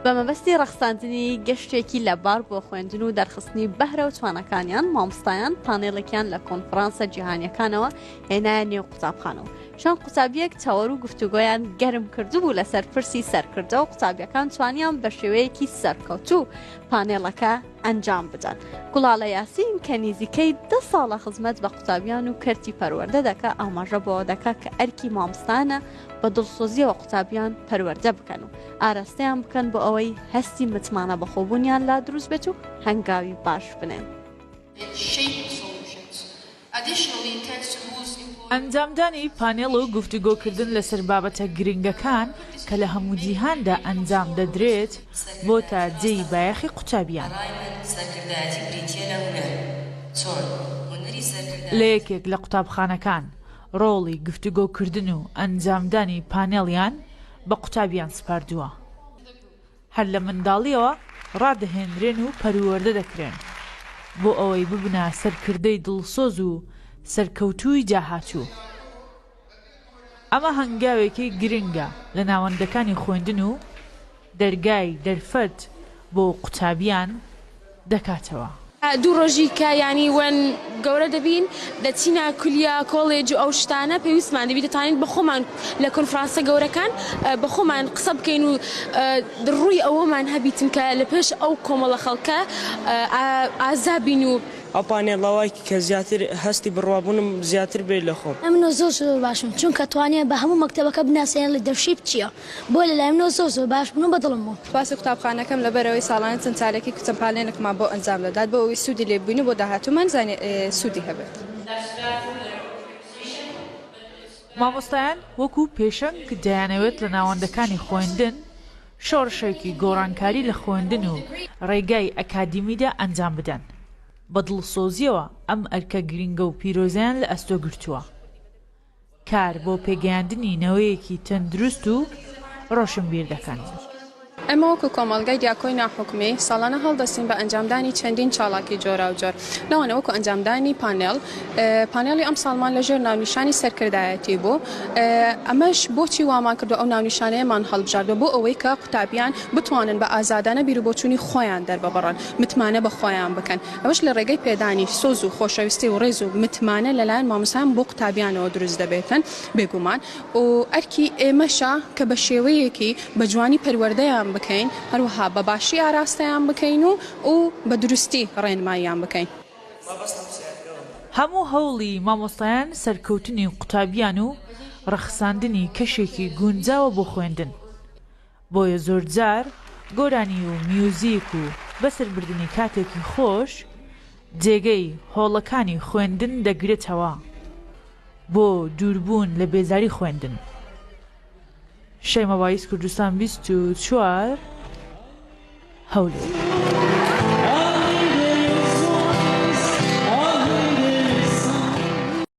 بەمەبەستی ڕەخساندنی گەشتێکی لەبار بۆ خوێندن و دەرخستنی بەهرە و توانەکانیان مامۆستایان پانێڵێکیان لە کۆنفرانسە جیهانیەکانەوە هێنایە نێو قوتابخانەوە. شان قوتابیەک چاوەڕ و گفتوگۆیان گەرم کردبوو لەسەر پرسی سەرکردە و قوتابیەکان توانیان بە شێوەیەکی سەرکەوتوو پانێڵەکە ئەنجام بدەن. گوڵاڵە یاسین کە نزیکەی 10 ساڵە خزمەت بە قوتابیان و کەرتی پەروەردە دەکا ئاماژە بۆەوە دەکا کە ئەرکی مامۆستانە بە دڵسۆزیەوە قوتابیان پەروەردە بکەن و ئاراستەیان بکەن بۆ ئەوەی هەستی متمانە بەخۆبوونیان لا دروست بێت و هەنگاوی باش بنێن. ئەنجامدانی پانێڵ و گفتوگۆکردن لەسەر بابەتە گرنگەکان کە لە هەموو جیهاندا ئەنجام دەدرێت بۆ تا جێی بایەخی قوتابیان. لە یەکێک لە قوتابخانەکان ڕۆڵی گفتوگۆکردن و ئەنجامدانی پانێڵیان بە قوتابیان سپاردووە. هەر لە منداڵیەوە ڕادەهێنرێن و پەروەردە دەکرێن بۆ ئەوەی ببنە سەرکردەی دڵسۆز و سەرکەوتووی جاهاتوو. ئەمە هەنگاوێکی گرنگە لە ناوەندەکانی خوێندن و دەرگای دەرفەت بۆ قوتابیان دەکاتەوە. دوو ڕۆژی کە ینی وەن گەورە دەبین دەچینە کولیا کۆڵێج و ئەو شتانە پێویستمان دەبی دەتوانین بە خۆمان لە کۆنفرانسە گەورەکان بە خۆمان قسە بکەین و ڕووی ئەوەمان هەبیتن کە لە پێش ئەو کۆمەڵە خەڵکە ئازابین و ئەو پانێڵەوەی کە زیاتر هەستی بڕوابوونم زیاتر بێت لە خۆم. ئەمنۆ زۆر باشم چونکە توانێت بە هەموو مەکتەبەکە بناسیێن لە دەرشیب چییە بۆ لەلای منەوە زۆر باش بوون بە دڵم بوو. سپاسی قوتابخانەکەم لەبەرەوەی ساڵانە چەند چالێکی کچەمپالێنێکمان بۆ ئەنجام دەدات بۆ ئەوەی سوودی لێبووین بۆ داهاتوومان زانێ سوودی هەبێت. مامۆستایان وەکو پێشەنگ دەیانەوێت لە ناوەندەکانی خوێندن شۆڕشێکی گۆڕانکاری لە خوێندن و ڕێگای ئەکادیمیدا ئەنجام بدەن. بە دڵسۆزیەوە ئەم ئەرکە گرنگە و پیرۆزیان لە ئەستۆ گرتووە. کار بۆ پێگەیاندنی نەوەیەکی تەندروست و ڕۆشنبیر دەکەن. ئەمە وەکو کۆمەڵگەی دیاکۆی ناحوکمی ساڵانە هەڵدەستین بە ئەنجامدانی چەندین چاڵاکی جۆرا و جۆر لەوانە وەکو ئەنجامدانی پانێڵی ئەم ساڵمان لەژێر ناونیشانی سەرکردایەتی بوو. ئەمەش بۆچی وامان کردو ئەو ناونیشانەیەمان هەڵبژاردووە بۆ ئەوەی کە قوتابیان بتوانن بە ئازادانە بیرروبۆچوونی خۆیان دەرببڕن متمانە بە خۆیان بکەن. ئەوەش لە ڕێگەی پێدانی سۆز و خۆشەویستی و ڕێز و متمانە لەلایەن مامۆستایان بۆ قوتابیانەوە دروست دەبێتن بێگومان و ئەرکی ئێمەشە کە بە شێوەیەکی بە جوانی پەروەردەیان بکەین هەروەها بە باشی ئاراستەیان بکەین و بە دروستی ڕێنماییان بکەین. هەموو هەوڵی مامۆستایان سەرکەوتنی قوتابیان و ڕەخساندنی کەشێکی گونجاوە بۆ خوێندن. بۆیە زۆرجار گۆرانی و میوزیک و بەسەربردنی کاتێکی خۆش جێگەی هۆڵەکانی خوێندن دەگرێتەوە بۆ دووربوون لە بێزاری خوێندن. شەیمە بایس کوردستان 24 هەولێر.